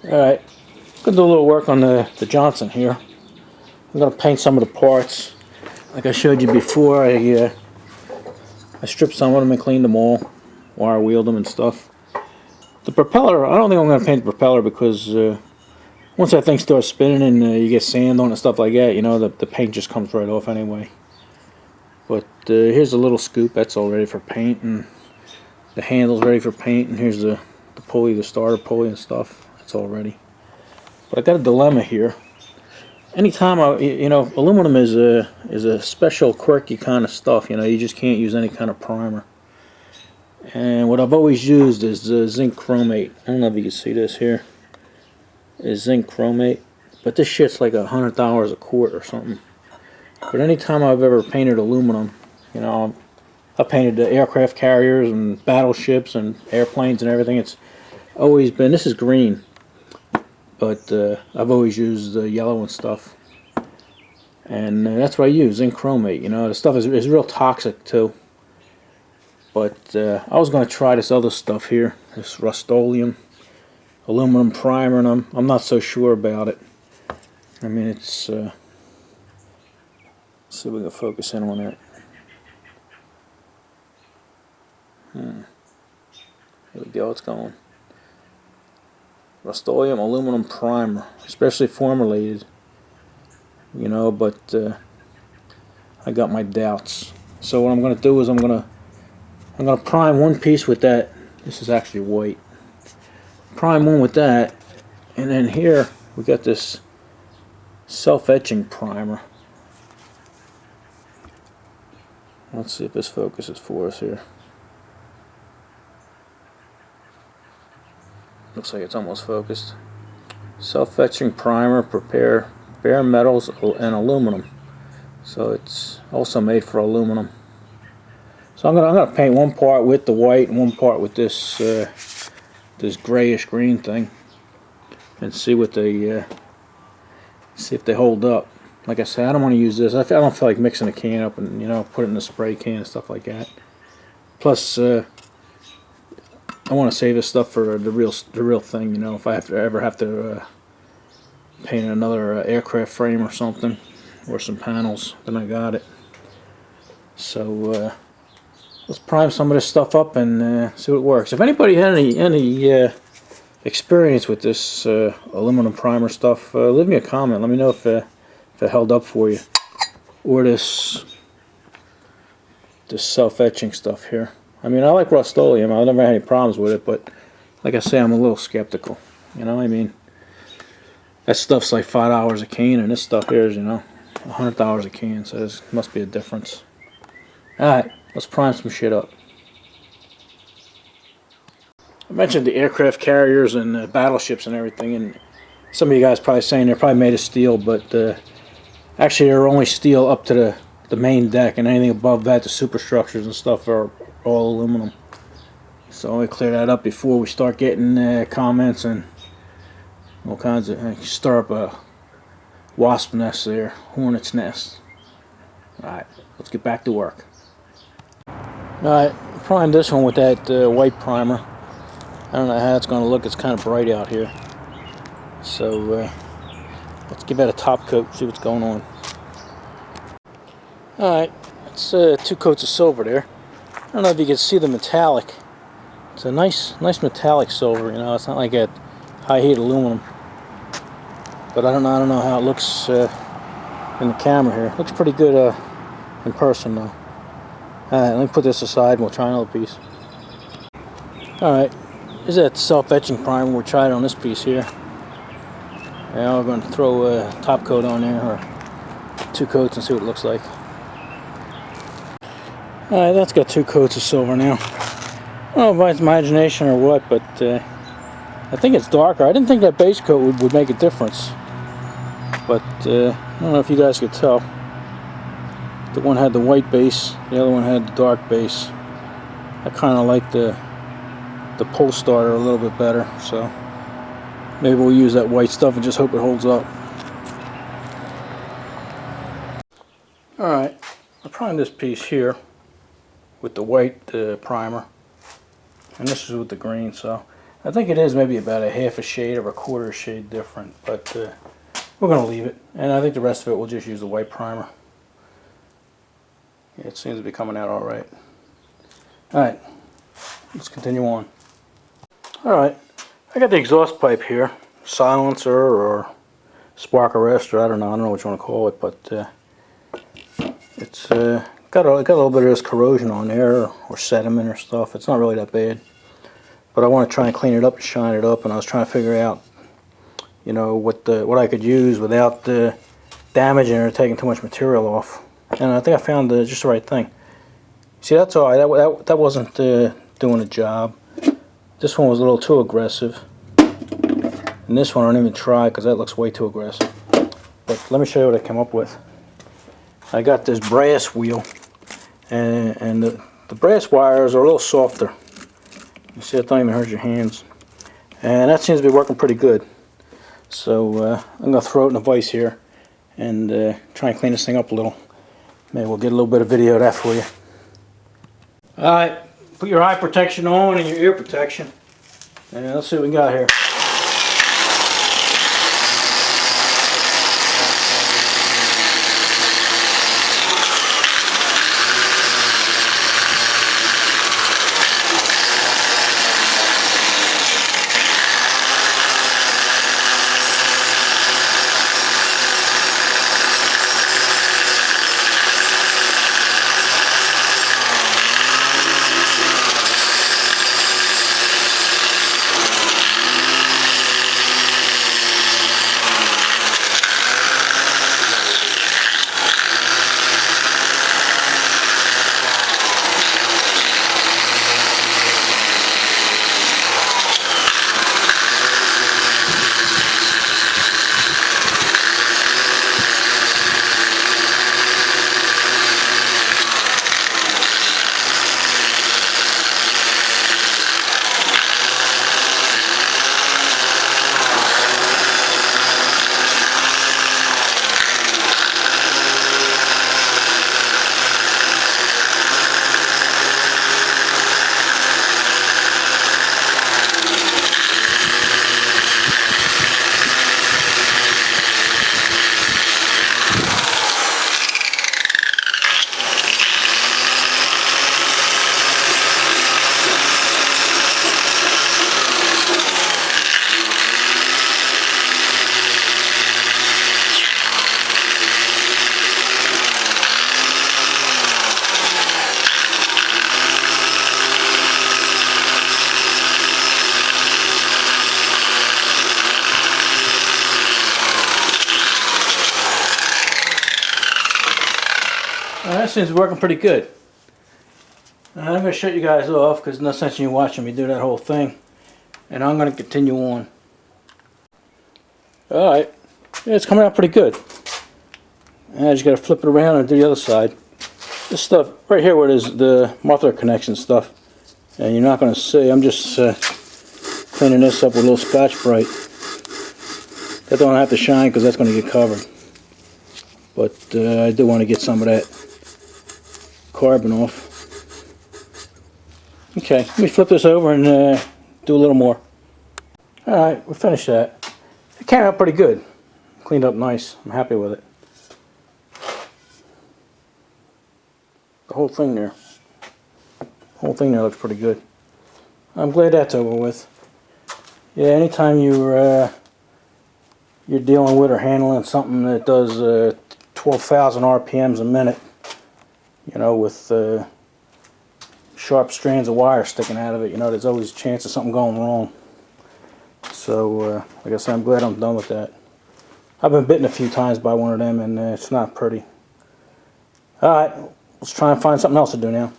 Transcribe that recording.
Alright, gonna do a little work on the Johnson here. I'm gonna paint some of the parts. Like I showed you before, I stripped some of them and cleaned them all, wire wheeled them and stuff. The propeller, I don't think I'm gonna paint the propeller because once that thing starts spinning and you get sand on it and stuff like that, you know, the paint just comes right off anyway. But here's a little scoop, that's all ready for paint, and the handle's ready for paint, and here's the pulley, the starter pulley and stuff. It's all ready. But I got a dilemma here. Anytime aluminum is a special quirky kind of stuff. You know, you just can't use any kind of primer. And what I've always used is zinc chromate. I don't know if you can see this here. Is zinc chromate, but this shit's like $100 a quart or something. But anytime I've ever painted aluminum, you know, I painted the aircraft carriers and battleships and airplanes and everything. It's always been, this is green, but I've always used the yellow and stuff, and that's what I use, zinc chromate. You know, the stuff is real toxic too. But I was going to try this other stuff here, this Rust-Oleum aluminum primer, and I'm not so sure about it. I mean, it's let's see if we can focus in on it. Here we go, it's going. Rust-Oleum aluminum primer, especially formulated, you know, but I got my doubts. So what I'm going to do is I'm going to prime one piece with that. This is actually white. Prime one with that, and then here we got this self-etching primer. Let's see if this focuses for us here. Looks like it's almost focused. Self-etching primer, prepare bare metals and aluminum. So it's also made for aluminum. So I'm gonna paint one part with the white and one part with this this grayish green thing, and see what they see if they hold up. Like I said, I don't want to use this. I don't feel like mixing a can up and, you know, put it in a spray can and stuff like that. Plus, I want to save this stuff for the real thing. You know, if I ever have to paint another aircraft frame or something, or some panels, then I got it. So let's prime some of this stuff up and see what works. If anybody had any experience with this aluminum primer stuff, leave me a comment. Let me know if it held up for you, or this self-etching stuff here. I mean, I like Rust-Oleum. I've never had any problems with it, but like I say, I'm a little skeptical. You know, I mean, that stuff's like $5 a can, and this stuff here is, you know, $100 a can, so there must be a difference. Alright, let's prime some shit up. I mentioned the aircraft carriers and battleships and everything, and some of you guys probably saying they're probably made of steel, but actually they're only steel up to the main deck, and anything above that, the superstructures and stuff, are all aluminum. So I clear that up before we start getting comments and all kinds of stir up a wasp nest there, hornet's nest. Alright, let's get back to work. Alright, prime this one with that white primer. I don't know how it's going to look. It's kind of bright out here. So let's give that a top coat, see what's going on. Alright, it's 2 coats of silver there. I don't know if you can see the metallic. It's a nice metallic silver, you know. It's not like a high heat aluminum. But I don't know how it looks in the camera here. It looks pretty good in person though. Alright, let me put this aside and we'll try another piece. Alright, here's that self-etching primer. We'll try it on this piece here. Now we're going to throw a top coat on there, or 2 coats, and see what it looks like. Alright, that's got 2 coats of silver now. I don't know if it's my imagination or what, but I think it's darker. I didn't think that base coat would make a difference. But I don't know if you guys could tell. The one had the white base, the other one had the dark base. I kind of like the pull starter a little bit better, so maybe we'll use that white stuff and just hope it holds up. Alright, I primed this piece here with the white primer, and this is with the green. So I think it is maybe about a half a shade or a quarter shade different, but we're going to leave it. And I think the rest of it we'll just use the white primer. Yeah, it seems to be coming out alright. Alright, let's continue on. Alright, I got the exhaust pipe here, silencer or spark arrestor, I don't know what you want to call it, but it's got a little bit of this corrosion on there, or sediment or stuff. It's not really that bad, but I want to try and clean it up and shine it up, and I was trying to figure out, you know, what I could use without damaging or taking too much material off. And I think I found just the right thing. See, that's all right. That wasn't doing the job. This one was a little too aggressive, and this one I don't even try because that looks way too aggressive. But let me show you what I came up with. I got this brass wheel, and the brass wires are a little softer. You see, it don't even hurt your hands, and that seems to be working pretty good. So I'm going to throw it in a vise here and try and clean this thing up a little. Maybe we'll get a little bit of video of that for you. Alright, put your eye protection on and your ear protection, and let's see what we got here. That seems to be working pretty good. I'm going to shut you guys off because there's no sense in you watching me do that whole thing. And I'm going to continue on. Alright, yeah, it's coming out pretty good. And I just got to flip it around and do the other side. This stuff right here where there's the muffler connection stuff, and you're not going to see, I'm just cleaning this up with a little Scotch-Brite. That don't have to shine because that's going to get covered. But I do want to get some of that carbon off. Okay, let me flip this over and do a little more. Alright, we finished that. It came out pretty good. Cleaned up nice. I'm happy with it. The whole thing there. Looks pretty good. I'm glad that's over with. Yeah, anytime you're dealing with or handling something that does 12,000 RPMs a minute, you know, with sharp strands of wire sticking out of it, you know, there's always a chance of something going wrong. So, like I said, I'm glad I'm done with that. I've been bitten a few times by one of them, and it's not pretty. Alright, let's try and find something else to do now.